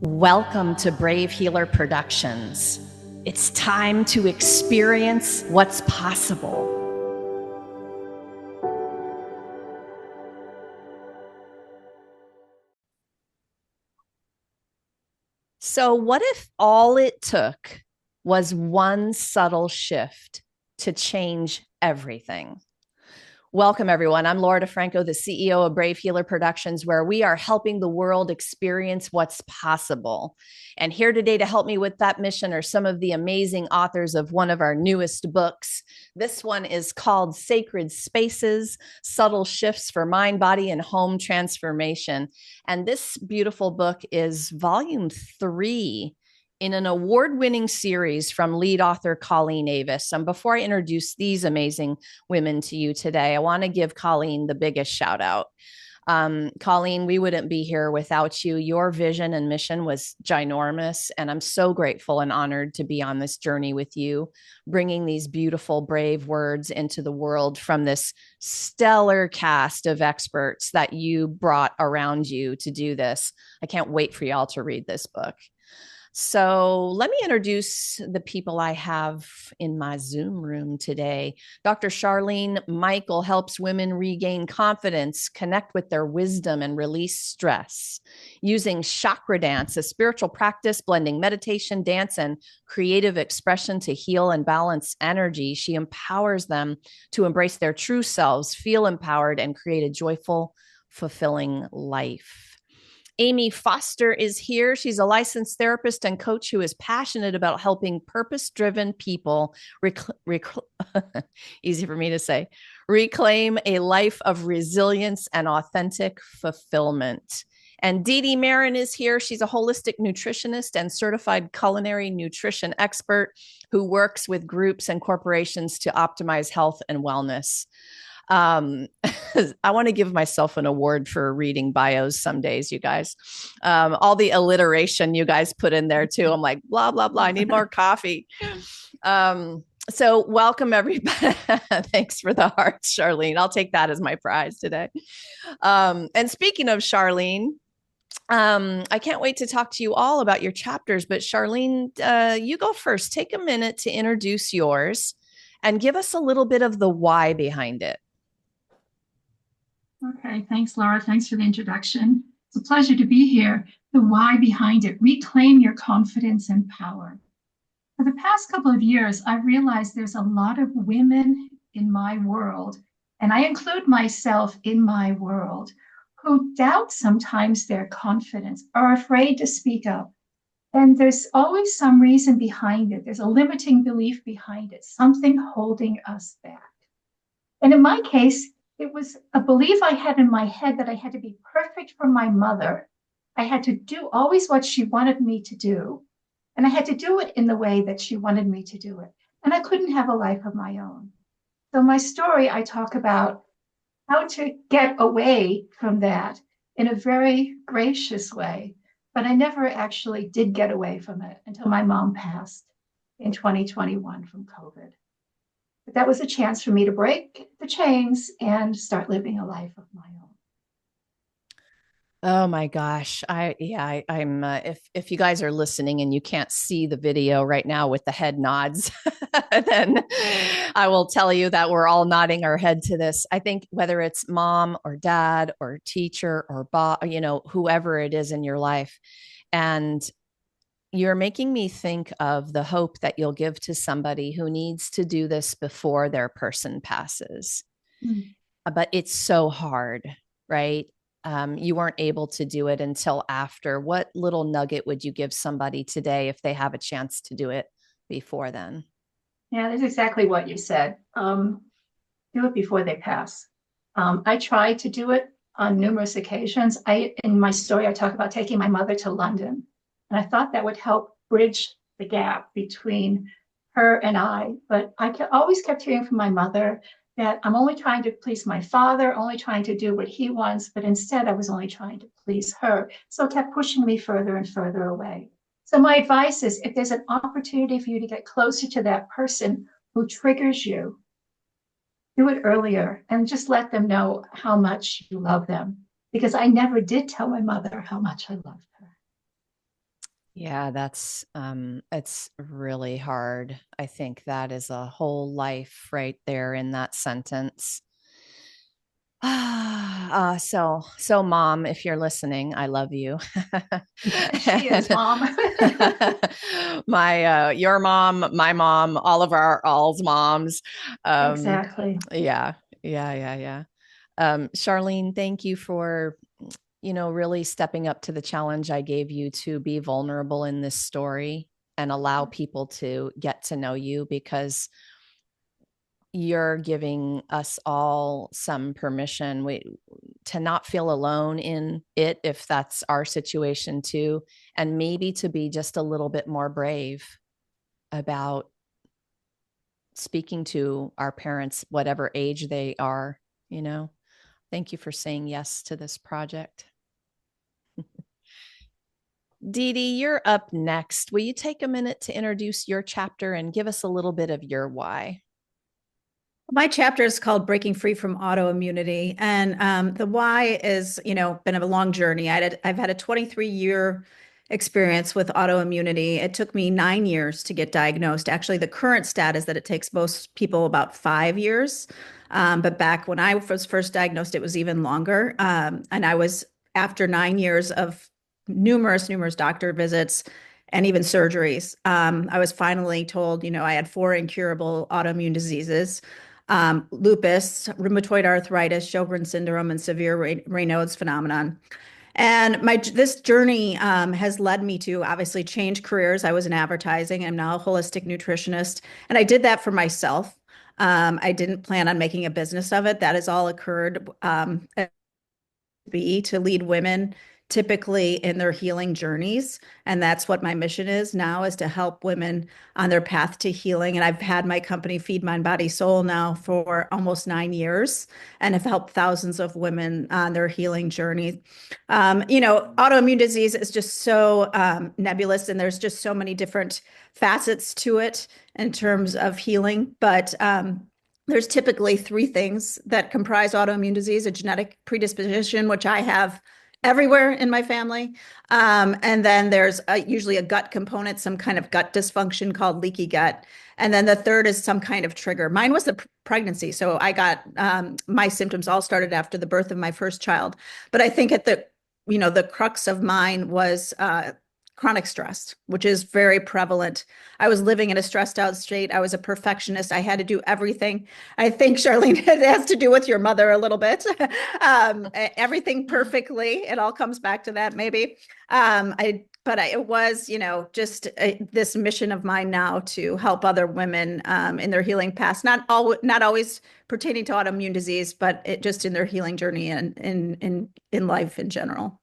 Welcome to Brave Healer Productions. It's time to experience what's possible. So, what if all it took was one subtle shift to change everything? Welcome, everyone. I'm Laura DeFranco, the CEO of Brave Healer Productions, where we are helping the world experience what's possible. And here today to help me with that mission are some of the amazing authors of one of our newest books. This one is called Sacred Spaces, Subtle Shifts for Mind, Body, and Home Transformation. And this beautiful book is volume 3 in an award-winning series from lead author Colleen Avis. And before I introduce these amazing women to you today, I want to give Colleen the biggest shout out. Colleen, we wouldn't be here without you. Your vision and mission was ginormous, and I'm so grateful and honored to be on this journey with you, bringing these beautiful, brave words into the world from this stellar cast of experts that you brought around you to do this. I can't wait for y'all to read this book. So let me introduce the people I have in my Zoom room today. Dr. Charlene Michael helps women regain confidence, connect with their wisdom, and release stress. Using chakra dance, a spiritual practice blending meditation, dance, and creative expression to heal and balance energy, she empowers them to embrace their true selves, feel empowered, and create a joyful, fulfilling life. Amy Foster is here. She's a licensed therapist and coach who is passionate about helping purpose-driven people easy for me to say, reclaim a life of resilience and authentic fulfillment. And Dee Dee Marin is here. She's a holistic nutritionist and certified culinary nutrition expert who works with groups and corporations to optimize health and wellness. I want to give myself an award for reading bios some days, you guys. All the alliteration you guys put in there too. I'm like, blah, blah, blah. I need more coffee. So welcome, everybody. Thanks for the hearts, Charlene. I'll take that as my prize today. And speaking of Charlene, I can't wait to talk to you all about your chapters, but Charlene, you go first. Take a minute to introduce yours and give us a little bit of the why behind it. Okay, thanks, Laura. Thanks for the introduction. It's a pleasure to be here. The why behind it: reclaim your confidence and power. For the past couple of years, I've realized there's a lot of women in my world, and I include myself in my world, who doubt sometimes their confidence, are afraid to speak up. And there's always some reason behind it. There's a limiting belief behind it, something holding us back. And in my case, it was a belief I had in my head that I had to be perfect for my mother. I had to do always what she wanted me to do. And I had to do it in the way that she wanted me to do it. And I couldn't have a life of my own. So my story, I talk about how to get away from that in a very gracious way. But I never actually did get away from it until my mom passed in 2021 from COVID. But that was a chance for me to break the chains and start living a life of my own. Oh my gosh. I'm if you guys are listening and you can't see the video right now with the head nods, then I will tell you that we're all nodding our head to this. I think whether it's mom or dad or teacher or boss, whoever it is in your life, and you're making me think of the hope that you'll give to somebody who needs to do this before their person passes. But it's so hard, right? You weren't able to do it until after. What little nugget would you give somebody today if they have a chance to do it before then? Yeah, that's exactly what you said. Do it before they pass. I tried to do it on numerous occasions. In my story, I talk about taking my mother to London. And I thought that would help bridge the gap between her and I. But I always kept hearing from my mother that I'm only trying to please my father, only trying to do what he wants. But instead, I was only trying to please her. So it kept pushing me further and further away. So my advice is, if there's an opportunity for you to get closer to that person who triggers you, do it earlier and just let them know how much you love them. Because I never did tell my mother how much I loved her. Yeah, it's really hard. I think that is a whole life right there in that sentence. So mom, if you're listening, I love you. She is, Mom. Your mom, my mom, all of our all's moms. Um, Exactly. yeah, yeah. Charlene, thank you for, really stepping up to the challenge I gave you to be vulnerable in this story and allow people to get to know you, because you're giving us all some permission to not feel alone in it, if that's our situation too, and maybe to be just a little bit more brave about speaking to our parents, whatever age they are, you know. Thank you for saying yes to this project. Dee Dee, you're up next. Will you take a minute to introduce your chapter and give us a little bit of your why? My chapter is called Breaking Free from Autoimmunity. And the why is, been a long journey. I've had a 23-year experience with autoimmunity. It took me 9 years to get diagnosed. Actually, the current stat is that it takes most people about 5 years. But back when I was first diagnosed, it was even longer. And I was, after 9 years of numerous doctor visits, and even surgeries, I was finally told, I had four incurable autoimmune diseases: lupus, rheumatoid arthritis, Sjogren's syndrome, and severe Raynaud's phenomenon. And this journey has led me to obviously change careers. I was in advertising. I'm now a holistic nutritionist, and I did that for myself. I didn't plan on making a business of it. That has all occurred be to lead women typically in their healing journeys. And that's what my mission is now, is to help women on their path to healing. And I've had my company Feed Mind Body Soul now for almost 9 years, and have helped thousands of women on their healing journey. Autoimmune disease is just so nebulous, and there's just so many different facets to it in terms of healing. But there's typically three things that comprise autoimmune disease: a genetic predisposition, which I have everywhere in my family. And then there's usually a gut component, some kind of gut dysfunction called leaky gut. And then the third is some kind of trigger. Mine was the pregnancy. So I got my symptoms all started after the birth of my first child. But I think the crux of mine was chronic stress, which is very prevalent. I was living in a stressed out state. I was a perfectionist. I had to do everything. I think, Charlene, it has to do with your mother a little bit. Everything perfectly. It all comes back to that, maybe. It was, just this mission of mine now to help other women in their healing past, not always pertaining to autoimmune disease, but just in their healing journey and in life in general.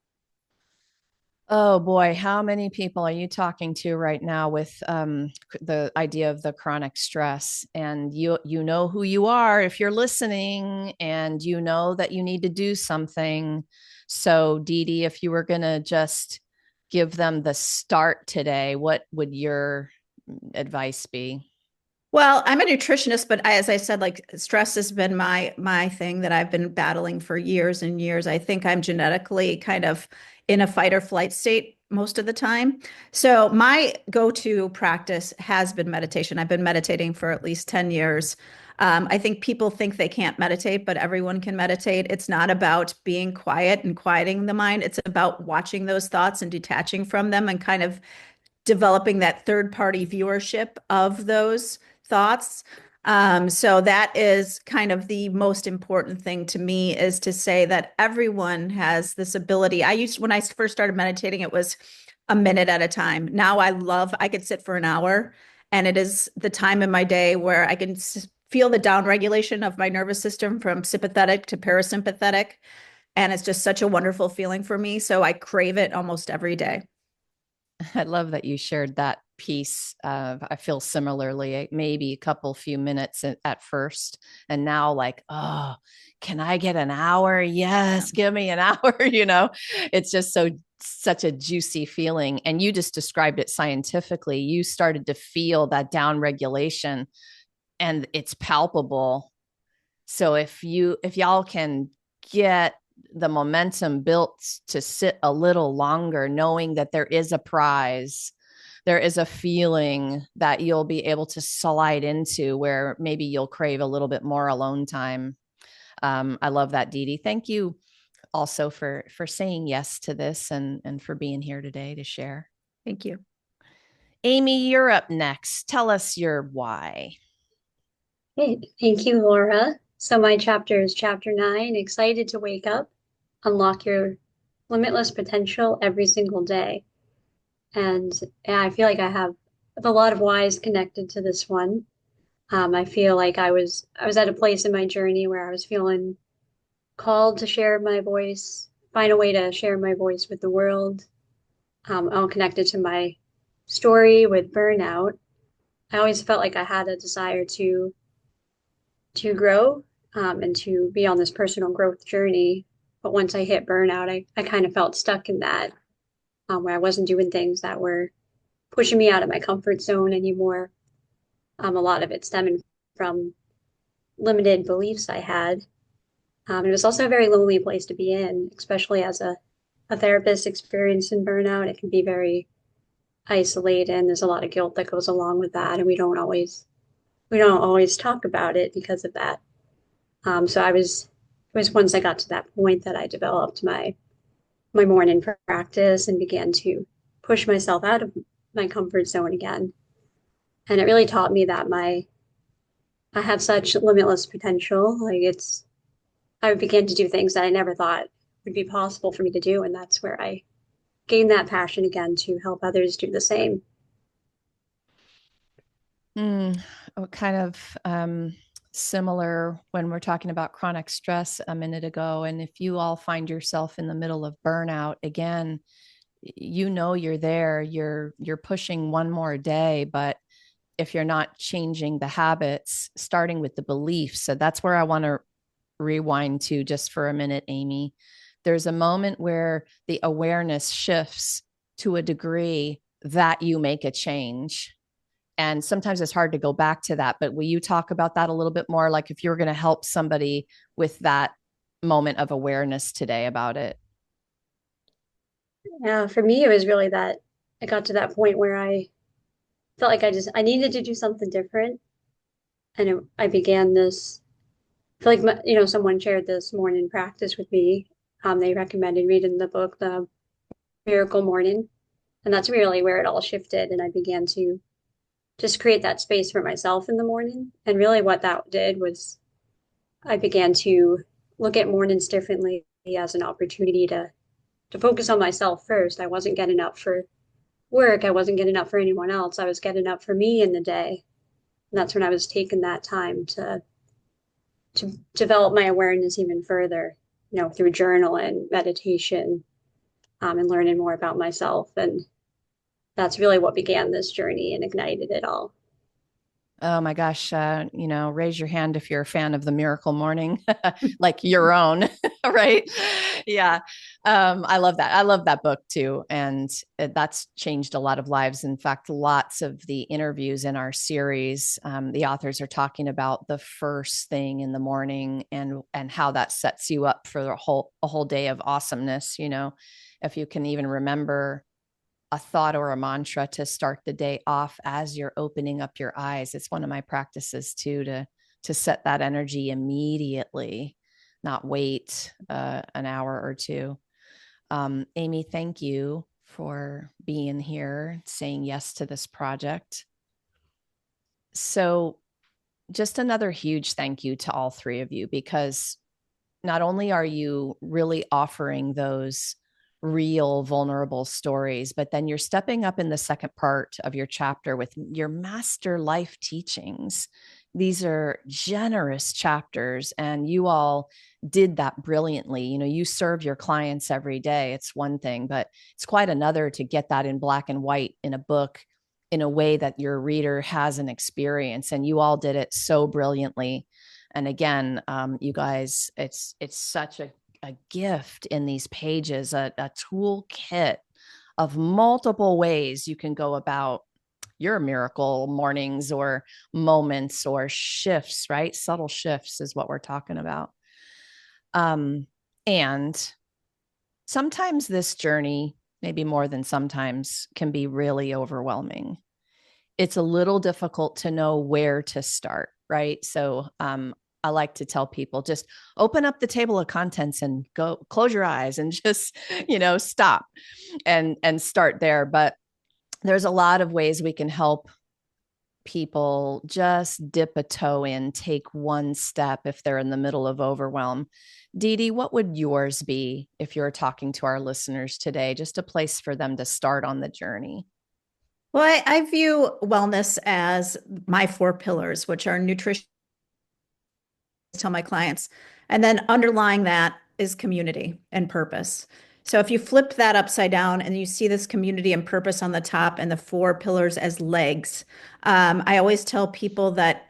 Oh boy, how many people are you talking to right now with the idea of the chronic stress? And you know who you are if you're listening, and you know that you need to do something. So, Dee Dee, if you were going to just give them the start today, what would your advice be? Well, I'm a nutritionist, but as I said, like, stress has been my thing that I've been battling for years and years. I think I'm genetically kind of in a fight or flight state most of the time. So my go-to practice has been meditation. I've been meditating for at least 10 years. I think people think they can't meditate, but everyone can meditate. It's not about being quiet and quieting the mind. It's about watching those thoughts and detaching from them, and kind of developing that third party viewership of those thoughts. So that is kind of the most important thing to me, is to say that everyone has this ability. When I first started meditating, it was a minute at a time. Now I could sit for an hour, and it is the time in my day where I can feel the down regulation of my nervous system from sympathetic to parasympathetic. And it's just such a wonderful feeling for me. So I crave it almost every day. I love that you shared that piece. I feel similarly, maybe a couple few minutes at first, and now like, oh, can I get an hour? Yeah. Yes, give me an hour. It's just such a juicy feeling. And you just described it scientifically. You started to feel that down regulation, and it's palpable. So if y'all can get the momentum built to sit a little longer, knowing that there is a prize, there is a feeling that you'll be able to slide into where maybe you'll crave a little bit more alone time. I love that, Dee Dee. Thank you also for saying yes to this and for being here today to share. Thank you. Amy, you're up next. Tell us your why. Hey, thank you, Laura. So my chapter is chapter 9, excited to wake up, unlock your limitless potential every single day. And yeah, I feel like I have a lot of whys connected to this one. I feel like I was at a place in my journey where I was feeling called to share my voice, find a way to share my voice with the world. All connected to my story with burnout. I always felt like I had a desire to grow and to be on this personal growth journey. But once I hit burnout, I kind of felt stuck in that, where I wasn't doing things that were pushing me out of my comfort zone anymore. A lot of it stemming from limited beliefs I had. It was also a very lonely place to be in, especially as a therapist experiencing burnout. It can be very isolated. There's a lot of guilt that goes along with that, and we don't always talk about it because of that. So it was once I got to that point that I developed my morning practice and began to push myself out of my comfort zone again. And it really taught me that I have such limitless potential. I began to do things that I never thought would be possible for me to do, and that's where I gained that passion again to help others do the same. Kind of similar when we're talking about chronic stress a minute ago. And if you all find yourself in the middle of burnout again, you know you're there, you're pushing one more day, but if you're not changing the habits, starting with the beliefs. So that's where I want to rewind to just for a minute, Amy. There's a moment where the awareness shifts to a degree that you make a change. And sometimes it's hard to go back to that. But will you talk about that a little bit more? Like if you're going to help somebody with that moment of awareness today about it. Yeah, for me, it was really that I got to that point where I felt like I needed to do something different. And I began this, I feel like, someone shared this morning practice with me. They recommended reading the book, The Miracle Morning. And that's really where it all shifted. And I began to just create that space for myself in the morning. And really what that did was I began to look at mornings differently as an opportunity to focus on myself first. I wasn't getting up for work. I wasn't getting up for anyone else. I was getting up for me in the day. And that's when I was taking that time to develop my awareness even further, through journaling, meditation, and learning more about myself. And that's really what began this journey and ignited it all. Oh my gosh, raise your hand if you're a fan of the Miracle Morning, like your own, right? Yeah. I love that. I love that book too. And that's changed a lot of lives. In fact, lots of the interviews in our series, the authors are talking about the first thing in the morning and how that sets you up for a whole day of awesomeness. If you can even remember a thought or a mantra to start the day off as you're opening up your eyes. It's one of my practices too, to set that energy immediately, not wait an hour or two. Amy, thank you for being here, saying yes to this project. So just another huge thank you to all three of you, because not only are you really offering those real vulnerable stories, but then you're stepping up in the second part of your chapter with your master life teachings. These are generous chapters, and you all did that brilliantly. You serve your clients every day. It's one thing, but it's quite another to get that in black and white in a book in a way that your reader has an experience. And you all did it so brilliantly. And again, you guys, it's such a gift in these pages, a toolkit of multiple ways you can go about your miracle mornings or moments or shifts, right? Subtle shifts is what we're talking about. And sometimes this journey, maybe more than sometimes, can be really overwhelming. It's a little difficult to know where to start, right? So I like to tell people, just open up the table of contents and go close your eyes and just, stop and start there. But there's a lot of ways we can help people just dip a toe in, take one step if they're in the middle of overwhelm. Dee Dee, what would yours be if you're talking to our listeners today? Just a place for them to start on the journey. Well, I view wellness as my 4 pillars, which are nutrition, tell my clients. And then underlying that is community and purpose. So if you flip that upside down and you see this community and purpose on the top and the 4 pillars as legs, I always tell people that,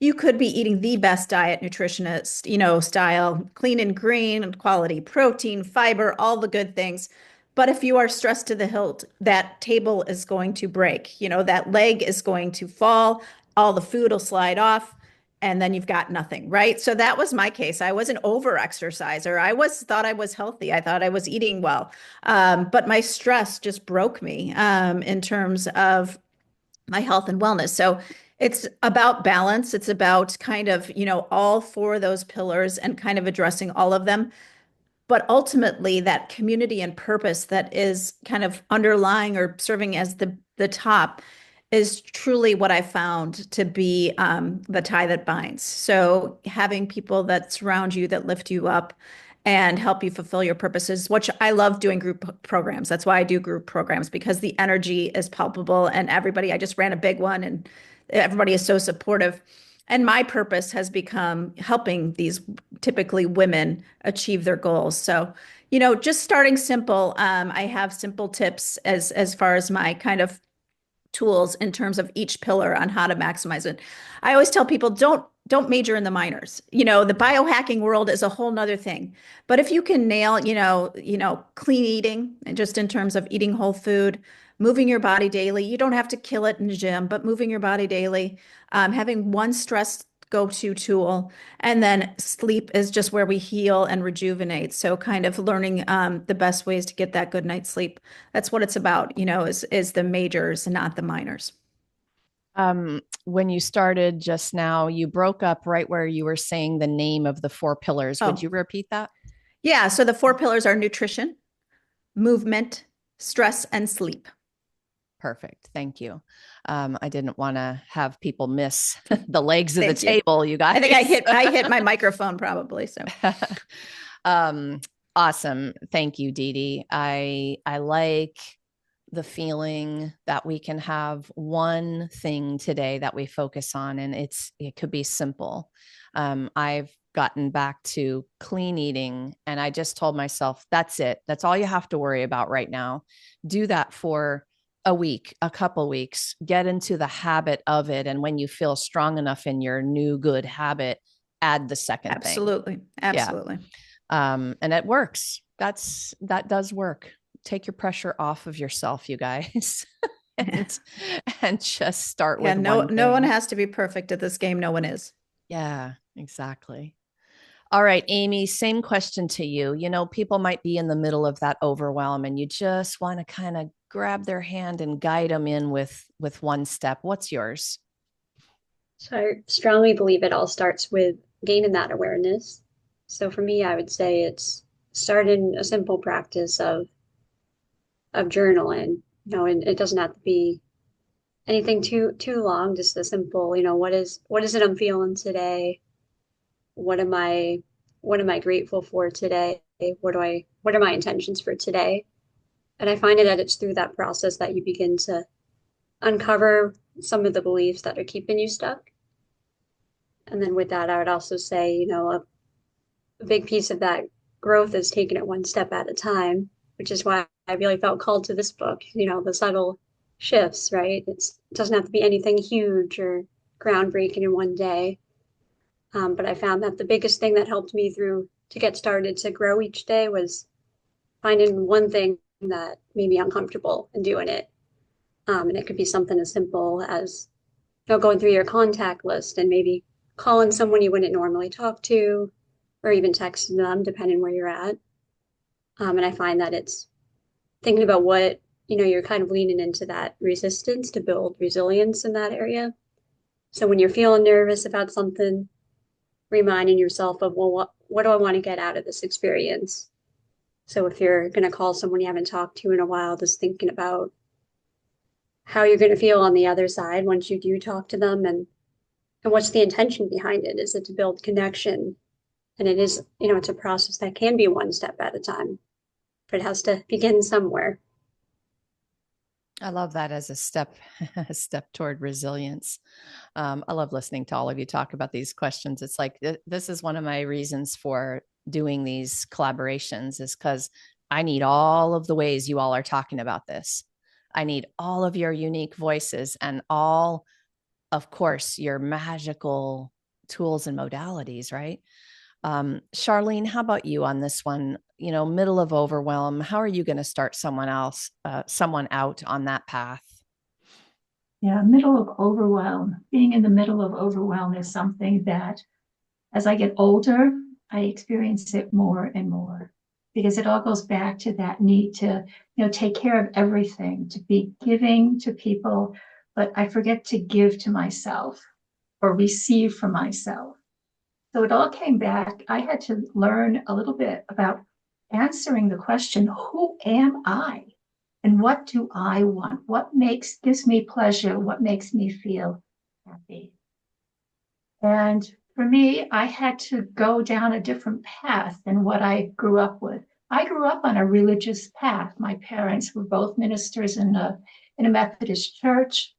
you could be eating the best diet nutritionist, style, clean and green, quality protein, fiber, all the good things. But if you are stressed to the hilt, that table is going to break. That leg is going to fall, all the food will slide off, and then you've got nothing, right? So that was my case. I was an over exerciser. Thought I was healthy. I thought I was eating well. But my stress just broke me in terms of my health and wellness. So it's about balance. It's about kind of, all 4 of those pillars and kind of addressing all of them. But ultimately, that community and purpose that is kind of underlying or serving as the top is truly what I found to be the tie that binds. So having people that surround you, that lift you up and help you fulfill your purposes, which I love doing group programs. That's why I do group programs, because the energy is palpable and I just ran a big one and everybody is so supportive. And my purpose has become helping these typically women achieve their goals. So, just starting simple. I have simple tips as far as my kind of tools in terms of each pillar on how to maximize it. I always tell people don't major in the minors. The biohacking world is a whole nother thing. But if you can nail, clean eating and just in terms of eating whole food, moving your body daily, you don't have to kill it in the gym, but moving your body daily, having one stress go-to tool, and then sleep is just where we heal and rejuvenate. So kind of learning the best ways to get that good night's sleep. That's what it's about, is the majors and not the minors. When you started just now, you broke up right where you were saying the name of the 4 pillars. Would you repeat that? Yeah. So the 4 pillars are nutrition, movement, stress, and sleep. Perfect. Thank you. I didn't want to have people miss the legs of the table, you guys. I think I hit my microphone probably. So awesome. Thank you, Dee Dee. I like the feeling that we can have one thing today that we focus on, and it could be simple. I've gotten back to clean eating, and I just told myself, that's it. That's all you have to worry about right now. Do that for a week, a couple weeks, get into the habit of it. And when you feel strong enough in your new good habit, add the second thing. Absolutely. Absolutely. Yeah. And it works. That does work. Take your pressure off of yourself, you guys, and just start with one thing. No one has to be perfect at this game. No one is. Yeah, exactly. All right, Amy, same question to you. People might be in the middle of that overwhelm and you just want to kind of grab their hand and guide them in with one step. What's yours? So I strongly believe it all starts with gaining that awareness. So for me, I would say it's starting a simple practice of journaling, and it doesn't have to be anything too long, just a simple, what is it I'm feeling today? What am I grateful for today? What are my intentions for today? And I find that it's through that process that you begin to uncover some of the beliefs that are keeping you stuck. And then with that, I would also say, a big piece of that growth is taking it one step at a time, which is why I really felt called to this book, the subtle shifts, right? It doesn't have to be anything huge or groundbreaking in one day. But I found that the biggest thing that helped me to get started to grow each day was finding one thing that made me uncomfortable and doing it. And it could be something as simple as, going through your contact list and maybe calling someone you wouldn't normally talk to, or even texting them, depending where you're at. And I find that it's thinking about what, you're kind of leaning into that resistance to build resilience in that area. So when you're feeling nervous about something, reminding yourself of, well, what do I want to get out of this experience? So if you're going to call someone you haven't talked to in a while, just thinking about how you're going to feel on the other side once you do talk to them, and what's the intention behind it? Is it to build connection? And it is, it's a process that can be one step at a time, but it has to begin somewhere. I love that as a step, a step toward resilience. I love listening to all of you talk about these questions. It's like, this is one of my reasons for doing these collaborations, is because I need all of the ways you all are talking about this. I need all of your unique voices and all, of course, your magical tools and modalities, right? Charlene, how about you on this one? Middle of overwhelm. How are you going to start someone out on that path? Yeah, middle of overwhelm. Being in the middle of overwhelm is something that, as I get older, I experience it more and more, because it all goes back to that need to, take care of everything, to be giving to people, but I forget to give to myself or receive from myself. So it all came back. I had to learn a little bit about answering the question, who am I? And what do I want? What gives me pleasure? What makes me feel happy? And for me, I had to go down a different path than what I grew up with. I grew up on a religious path. My parents were both ministers in a Methodist church,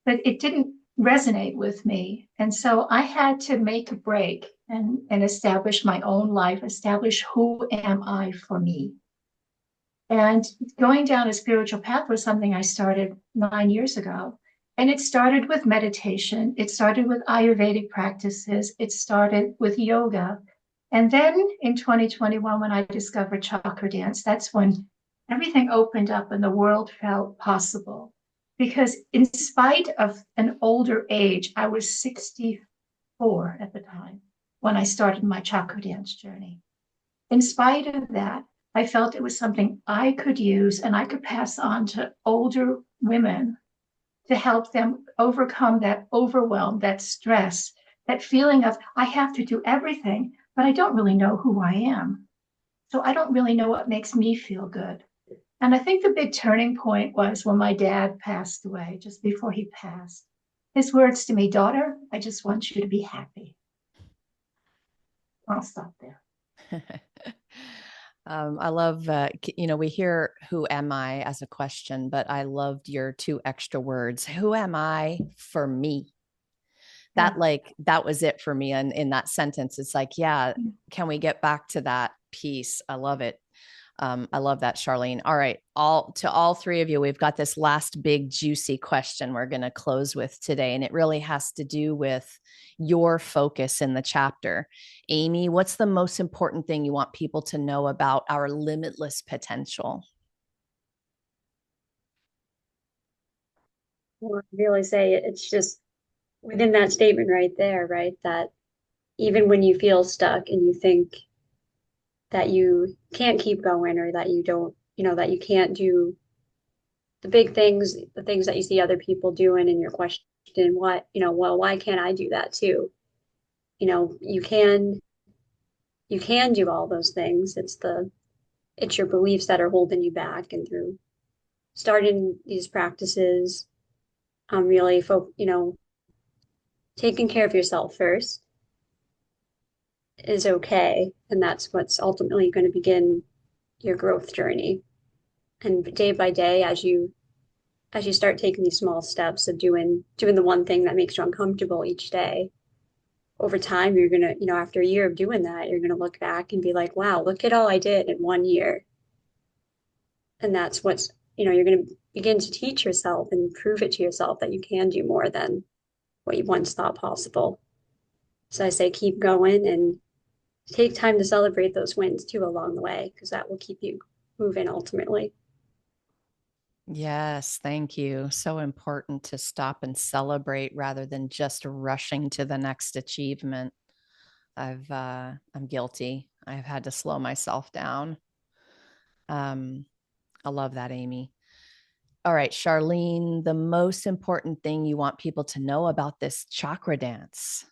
but it didn't resonate with me. And so I had to make a break and establish my own life, establish who am I for me. And going down a spiritual path was something I started 9 years ago. And it started with meditation. It started with Ayurvedic practices. It started with yoga. And then in 2021, when I discovered chakra dance, that's when everything opened up and the world felt possible. Because in spite of an older age, I was 64 at the time when I started my chakra dance journey. In spite of that, I felt it was something I could use and I could pass on to older women to help them overcome that overwhelm, that stress, that feeling of, I have to do everything, but I don't really know who I am. So I don't really know what makes me feel good. And I think the big turning point was when my dad passed away, just before he passed. His words to me, daughter, I just want you to be happy. I'll stop there. I love, we hear who am I as a question, but I loved your two extra words. Who am I for me? That was it for me. And in that sentence, it's like, yeah, can we get back to that piece? I love it. I love that, Charlene. All right. All three of you, we've got this last big juicy question we're going to close with today. And it really has to do with your focus in the chapter. Amy, what's the most important thing you want people to know about our limitless potential? Well, I really say it's just within that statement right there, right? That even when you feel stuck and you think that you can't keep going, or that you don't, that you can't do the big things, the things that you see other people doing, and your question, well, why can't I do that too? You can do all those things. It's your beliefs that are holding you back. And through starting these practices, really taking care of yourself first is okay. And that's what's ultimately going to begin your growth journey. And day by day, as you start taking these small steps of doing the one thing that makes you uncomfortable each day, over time, you're going to, after a year of doing that, you're going to look back and be like, wow, look at all I did in 1 year. And that's you're going to begin to teach yourself and prove it to yourself that you can do more than what you once thought possible. So I say keep going and take time to celebrate those wins too along the way, because that will keep you moving ultimately. Yes, thank you. So important to stop and celebrate rather than just rushing to the next achievement. I'm guilty. I've had to slow myself down. I love that, Amy. All right, Charlene, the most important thing you want people to know about this chakra dance.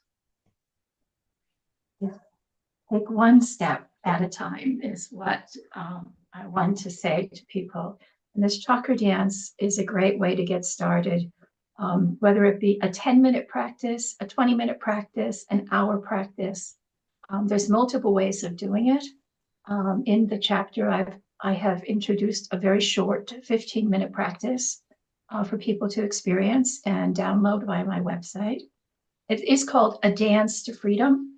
Take one step at a time is what I want to say to people. And this chakra dance is a great way to get started, whether it be a 10-minute practice, a 20-minute practice, an hour practice. There's multiple ways of doing it. In the chapter, I have introduced a very short 15-minute practice for people to experience and download via my website. It is called A Dance to Freedom.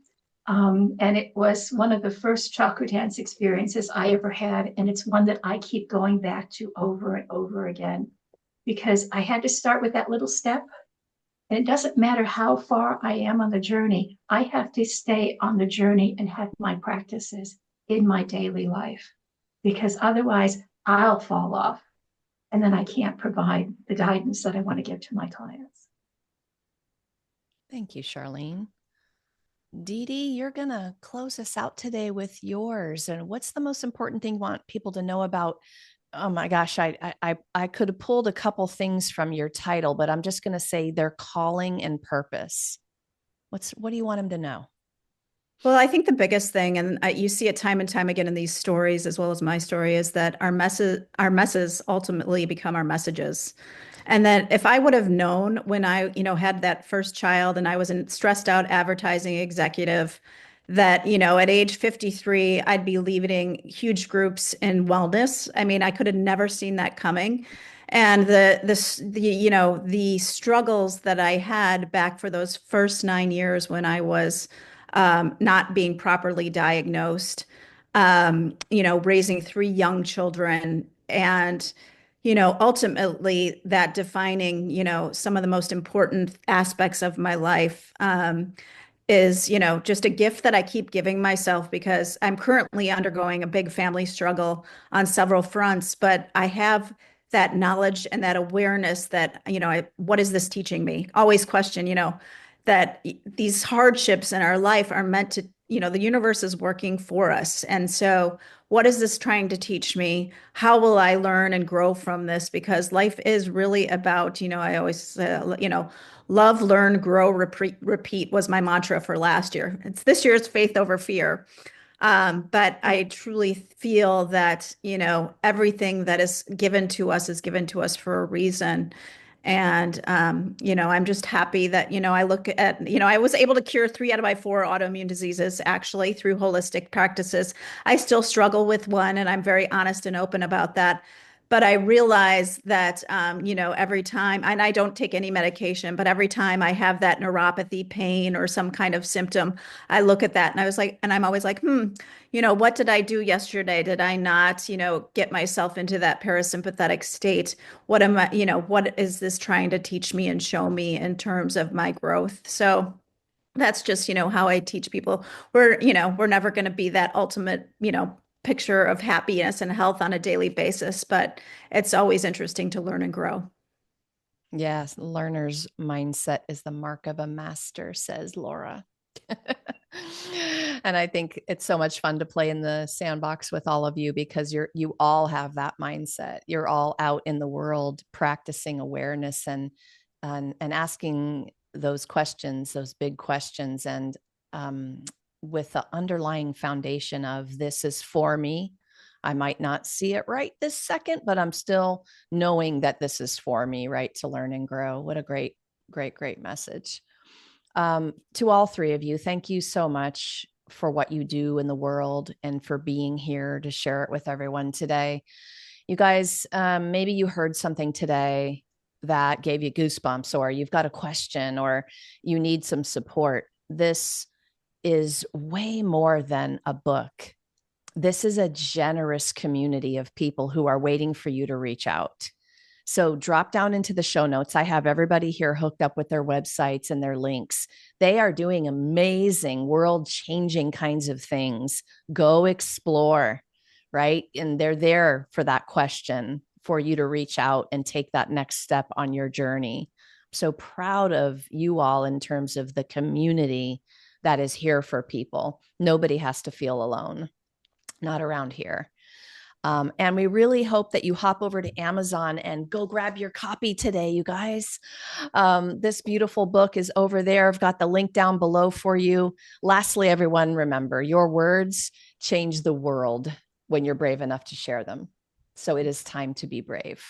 And it was one of the first chakra dance experiences I ever had. And it's one that I keep going back to over and over again, because I had to start with that little step. And it doesn't matter how far I am on the journey, I have to stay on the journey and have my practices in my daily life, because otherwise I'll fall off and then I can't provide the guidance that I want to give to my clients. Thank you, Charlene. Dee Dee, you're going to close us out today with yours. And what's the most important thing you want people to know about? Oh my gosh, I could have pulled a couple things from your title, but I'm just going to say their calling and purpose. What do you want them to know? Well, I think the biggest thing, and you see it time and time again in these stories, as well as my story, is that our messes ultimately become our messages. And that if I would have known when I, had that first child and I was a stressed out advertising executive, that, at age 53, I'd be leading huge groups in wellness. I mean, I could have never seen that coming. And the struggles that I had back for those first 9 years when I was not being properly diagnosed, raising three young children, and, ultimately that defining, some of the most important aspects of my life, is, just a gift that I keep giving myself, because I'm currently undergoing a big family struggle on several fronts, but I have that knowledge and that awareness that, what is this teaching me? Always question, that these hardships in our life are meant to, the universe is working for us. And so what is this trying to teach me? How will I learn and grow from this? Because life is really about, I always, love, learn, grow, repeat was my mantra for last year. It's this year's faith over fear. But I truly feel that, everything that is given to us for a reason. And, I'm just happy that, I look at, I was able to cure 3 out of my 4 autoimmune diseases, actually, through holistic practices. I still struggle with one, and I'm very honest and open about that. But I realize that, every time, and I don't take any medication, but every time I have that neuropathy, pain, or some kind of symptom, I look at that and I'm always like, what did I do yesterday? Did I not, get myself into that parasympathetic state? What is this trying to teach me and show me in terms of my growth? So that's just, how I teach people. We're never going to be that ultimate, picture of happiness and health on a daily basis, but it's always interesting to learn and grow. Yes, learner's mindset is the mark of a master, says Laura. And I think it's so much fun to play in the sandbox with all of you, because you all have that mindset. You're all out in the world practicing awareness and asking those questions, those big questions, and with the underlying foundation of this is for me. I might not see it right this second, but I'm still knowing that this is for me, right? To learn and grow. What a great, great, great message. To all three of you, thank you so much for what you do in the world and for being here to share it with everyone today. You guys, maybe you heard something today that gave you goosebumps, or you've got a question, or you need some support. This is way more than a book. This is a generous community of people who are waiting for you to reach out. So drop down into the show notes. I have everybody here hooked up with their websites and their links. They are doing amazing, world-changing kinds of things. Go explore, right? And they're there for that question, for you to reach out and take that next step on your journey. So proud of you all in terms of the community that is here for people. Nobody has to feel alone, not around here. And we really hope that you hop over to Amazon and go grab your copy today, you guys. This beautiful book is over there. I've got the link down below for you. Lastly, everyone, remember, your words change the world when you're brave enough to share them. So it is time to be brave.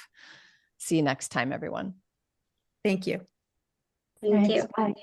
See you next time, everyone. Thank you. Thank Thanks. you. Bye.